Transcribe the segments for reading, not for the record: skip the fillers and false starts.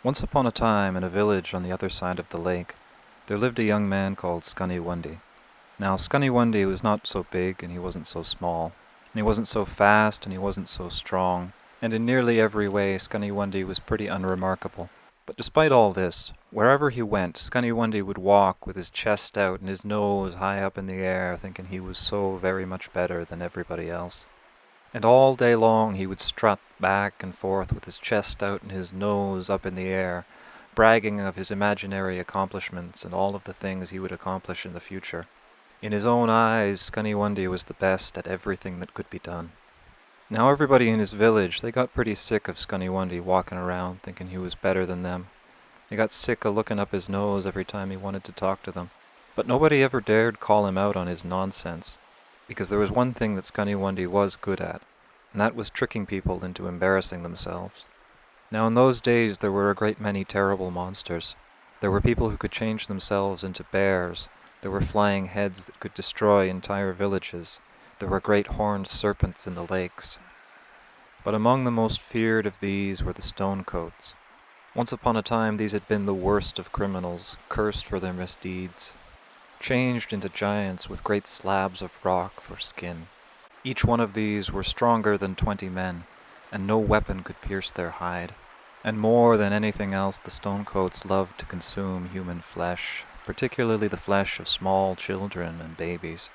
Once upon a time, in a village on the other side of the lake, there lived a young man called Skunny Wundy. Now, Skunny Wundy was not so big, and he wasn't so small, and he wasn't so fast, and he wasn't so strong, and in nearly every way, Skunny Wundy was pretty unremarkable. But despite all this, wherever he went, Skunny Wundy would walk with his chest out and his nose high up in the air, thinking he was so very much better than everybody else. And all day long he would strut back and forth with his chest out and his nose up in the air, bragging of his imaginary accomplishments and all of the things he would accomplish in the future. In his own eyes, Skunny Wundy was the best at everything that could be done. Now everybody in his village, they got pretty sick of Skunny Wundy walking around thinking he was better than them. They got sick of looking up his nose every time he wanted to talk to them. But nobody ever dared call him out on his nonsense, because there was one thing that Skunny Wundy was good at, and that was tricking people into embarrassing themselves. Now in those days there were a great many terrible monsters. There were people who could change themselves into bears. There were flying heads that could destroy entire villages. There were great horned serpents in the lakes. But among the most feared of these were the Stonecoats. Once upon a time these had been the worst of criminals, cursed for their misdeeds, changed into giants with great slabs of rock for skin. Each one of these were stronger than 20 men, and no weapon could pierce their hide. And more than anything else, the Stonecoats loved to consume human flesh, particularly the flesh of small children and babies.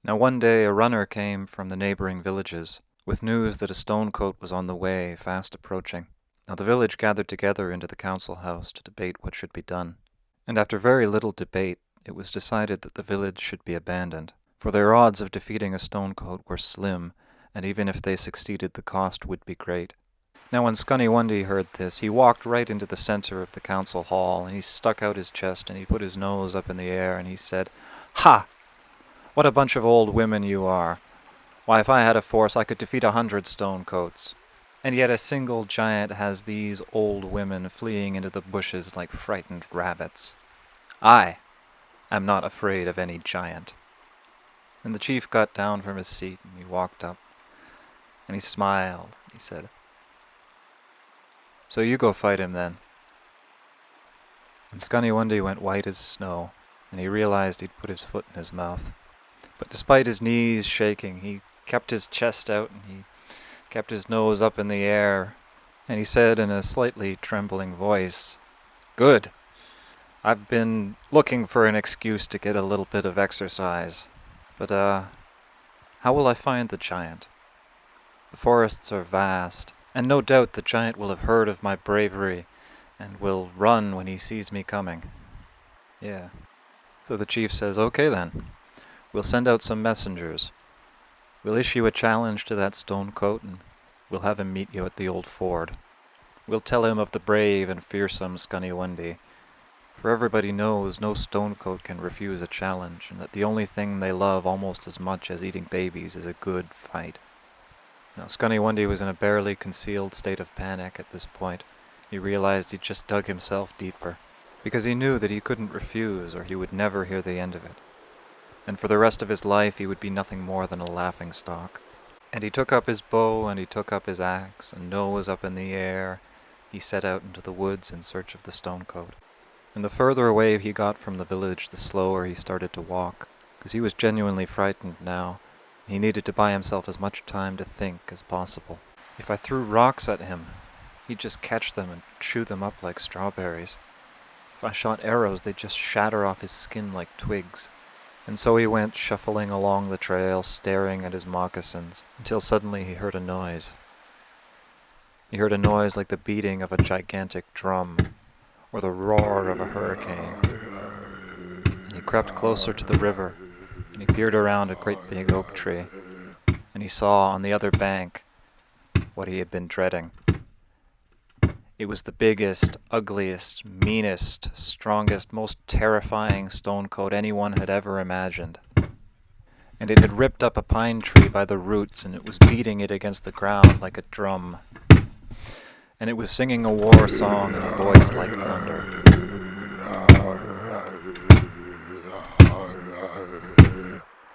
Now one day a runner came from the neighboring villages, with news that a Stonecoat was on the way, fast approaching. Now the village gathered together into the council house to debate what should be done. And after very little debate, it was decided that the village should be abandoned, for their odds of defeating a Stonecoat were slim, and even if they succeeded, the cost would be great. Now when Skunny Wundy heard this, he walked right into the center of the council hall, and he stuck out his chest, and he put his nose up in the air, and he said, "Ha! What a bunch of old women you are! Why, if I had a force, I could defeat 100 Stonecoats. And yet a single giant has these old women fleeing into the bushes like frightened rabbits. I am not afraid of any giant." And the chief got down from his seat, and he walked up, and he smiled. He said, "So you go fight him then." And Skunny Wundy went white as snow, and he realized he'd put his foot in his mouth. But despite his knees shaking, he kept his chest out, and he kept his nose up in the air, and he said in a slightly trembling voice, "Good. I've been looking for an excuse to get a little bit of exercise. But, how will I find the giant? The forests are vast, and no doubt the giant will have heard of my bravery and will run when he sees me coming." Yeah. So the chief says, "Okay then. We'll send out some messengers. We'll issue a challenge to that Stonecoat, and we'll have him meet you at the old ford. We'll tell him of the brave and fearsome Skunny Wundy, for everybody knows no Stonecoat can refuse a challenge, and that the only thing they love almost as much as eating babies is a good fight." Now Skunny Wundy was in a barely concealed state of panic at this point. He realized he'd just dug himself deeper, because he knew that he couldn't refuse, or he would never hear the end of it. And for the rest of his life he would be nothing more than a laughingstock. And he took up his bow, and he took up his axe, and nose up in the air, he set out into the woods in search of the Stonecoat. And the further away he got from the village, the slower he started to walk, because he was genuinely frightened now. He needed to buy himself as much time to think as possible. If I threw rocks at him, he'd just catch them and chew them up like strawberries. If I shot arrows, they'd just shatter off his skin like twigs. And so he went shuffling along the trail, staring at his moccasins, until suddenly he heard a noise. He heard a noise like the beating of a gigantic drum, or the roar of a hurricane. And he crept closer to the river, and he peered around a great big oak tree, and he saw on the other bank what he had been dreading. It was the biggest, ugliest, meanest, strongest, most terrifying Stonecoat anyone had ever imagined. And it had ripped up a pine tree by the roots, and it was beating it against the ground like a drum. And it was singing a war song in a voice like thunder.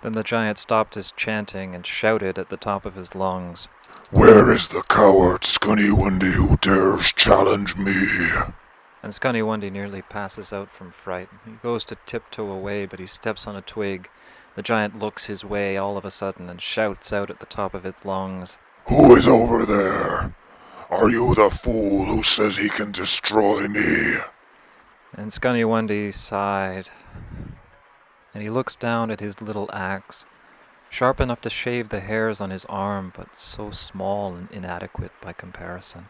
Then the giant stopped his chanting and shouted at the top of his lungs, "Where is the coward Skunny Wundy who dares challenge me?" And Skunny Wundy nearly passes out from fright. He goes to tiptoe away, but he steps on a twig. The giant looks his way all of a sudden and shouts out at the top of its lungs, "Who is over there? Are you the fool who says he can destroy me?" And Skunny Wundy sighed, and he looks down at his little axe, sharp enough to shave the hairs on his arm, but so small and inadequate by comparison.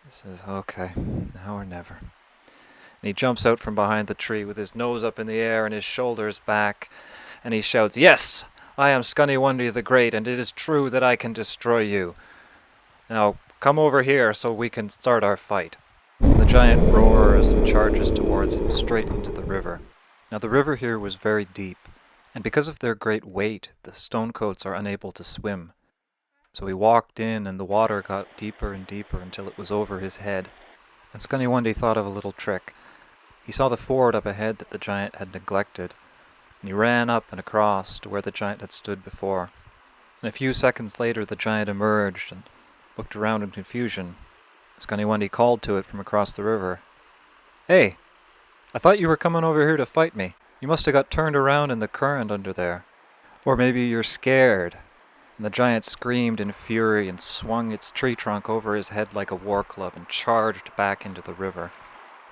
He says, okay, now or never. And he jumps out from behind the tree with his nose up in the air and his shoulders back, and he shouts, "Yes, I am Skunny Wundy the Great, and it is true that I can destroy you. Now, come over here so we can start our fight." And the giant roars and charges towards him straight into the river. Now the river here was very deep, and because of their great weight, the Stonecoats are unable to swim. So he walked in, and the water got deeper and deeper until it was over his head. And Skunny Wundy thought of a little trick. He saw the ford up ahead that the giant had neglected, and he ran up and across to where the giant had stood before. And a few seconds later the giant emerged and looked around in confusion. Skunny Wundy called to it from across the river, "Hey, I thought you were coming over here to fight me. You must have got turned around in the current under there. Or maybe you're scared." And the giant screamed in fury and swung its tree trunk over his head like a war club and charged back into the river.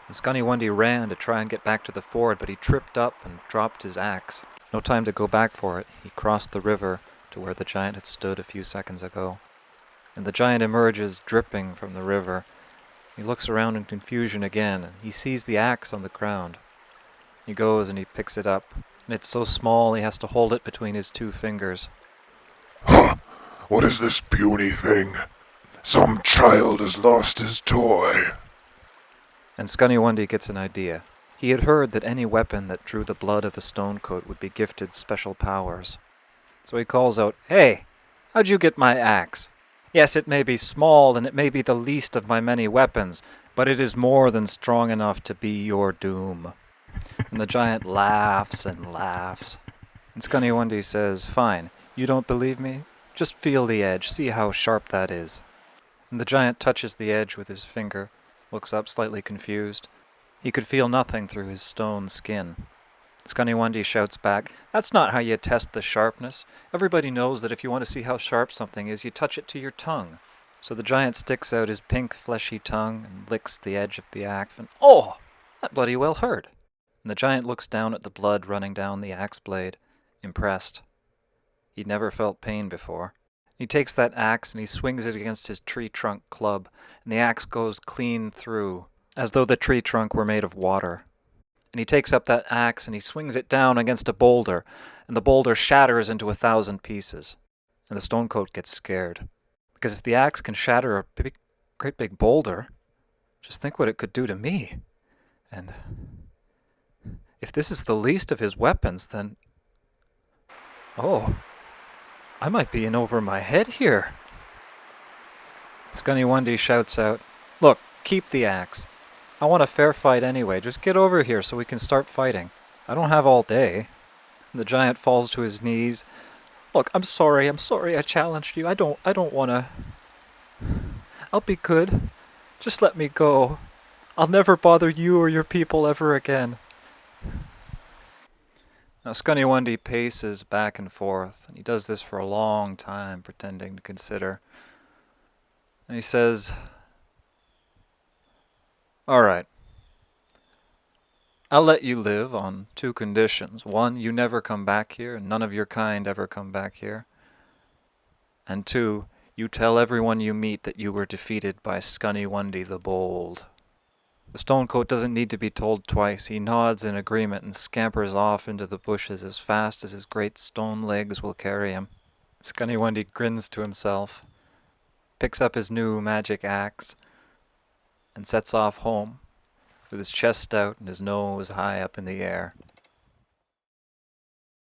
And Skunny Wundy ran to try and get back to the ford, but he tripped up and dropped his axe. No time to go back for it. He crossed the river to where the giant had stood a few seconds ago. And the giant emerges dripping from the river. He looks around in confusion again, and he sees the axe on the ground. He goes and he picks it up, and it's so small he has to hold it between his 2 fingers. "Huh! What is this puny thing? Some child has lost his toy." And Skunny Wundy gets an idea. He had heard that any weapon that drew the blood of a Stonecoat would be gifted special powers. So he calls out, "Hey, how'd you get my axe? Yes, it may be small, and it may be the least of my many weapons, but it is more than strong enough to be your doom." And the giant laughs and laughs. And Skunny Wundy says, "Fine, you don't believe me? Just feel the edge, see how sharp that is." And the giant touches the edge with his finger, looks up slightly confused. He could feel nothing through his stone skin. Skunny Wundy shouts back, "That's not how you test the sharpness. Everybody knows that if you want to see how sharp something is, you touch it to your tongue." So the giant sticks out his pink fleshy tongue and licks the edge of the axe, and oh, that bloody well hurt. And the giant looks down at the blood running down the axe blade, impressed. He'd never felt pain before. He takes that axe and he swings it against his tree trunk club, and the axe goes clean through, as though the tree trunk were made of water. And he takes up that axe and he swings it down against a boulder, and the boulder shatters into 1,000 pieces. And the Stonecoat gets scared. Because if the axe can shatter a great big boulder, just think what it could do to me. And if this is the least of his weapons, then... oh, I might be in over my head here. Skunny Wundy shouts out, "Look, keep the axe. I want a fair fight anyway. Just get over here so we can start fighting. I don't have all day." The giant falls to his knees. "Look, I'm sorry I challenged you. I don't want to... I'll be good. Just let me go. I'll never bother you or your people ever again." Now Skunny Wundy paces back and forth, and he does this for a long time, pretending to consider. And he says, "All right. I'll let you live on 2 conditions. 1, you never come back here, and none of your kind ever come back here. And 2, you tell everyone you meet that you were defeated by Skunny Wundy the Bold." The Stonecoat doesn't need to be told twice. He nods in agreement and scampers off into the bushes as fast as his great stone legs will carry him. Skunny Wundy grins to himself, picks up his new magic axe, and sets off home, with his chest out and his nose high up in the air.